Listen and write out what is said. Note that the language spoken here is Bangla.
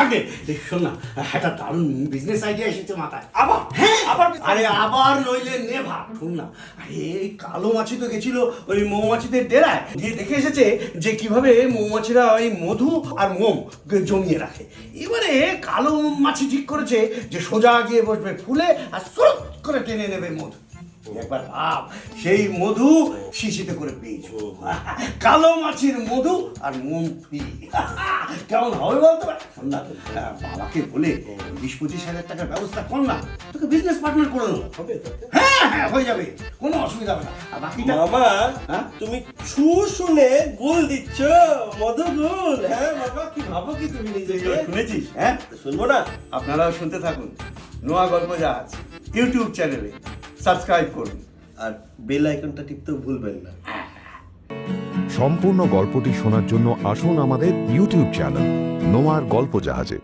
আগে শোন না, একটা দারুণ বিজনেস আইডিয়া এসেছে মাথায়। আবার হ্যাঁ আবার আরে আবার নইলে নেভা। শোন না, আরে এই কালো মাছি তো গেছিল ওই মৌমাছিদের ডেরায়, গিয়ে দেখে এসেছে যে কিভাবে মৌমাছিরা ওই মধু আর মোম জমিয়ে রাখে। এবারে কালো মাছি ঠিক করেছে যে সোজা গিয়ে বসবে ফুলে আর সুরত করে টেনে নেবে মধু। একবার ভাব, সেই মধু শিশিতে করে পেয়েছো। কালো মাছির মধু আর মোম ফ্রি। কেমন হবে বলতে পার? শোন না, বাবাকে বলে 20-25 হাজার টাকার ব্যবস্থা কর না, তোকে বিজনেস পার্টনার করে নেবো। হবে তো? হ্যাঁ হ্যাঁ হয়ে যাবে, কোনো অসুবিধা হবে না। আর বাকিটা মামা হ্যাঁ? তুমি ছু শুনে গুল দিচ্ছ, মধু গুল। হ্যাঁ বাবা, কি ভাবো কি তুমি নিজেকে? শুনেছিস? হ্যাঁ, শুনবো না? আপনারাও শুনতে থাকুন নোয়া গল্প জাহাজ ইউটিউব চ্যানেলে, সাবস্ক্রাইব করুন আর বেল আইকনটা টিপতেও ভুলবেন না। সম্পূর্ণ গল্পটি শোনার জন্য আসুন আমাদের ইউটিউব চ্যানেল নোয়ার গল্প জাহাজে।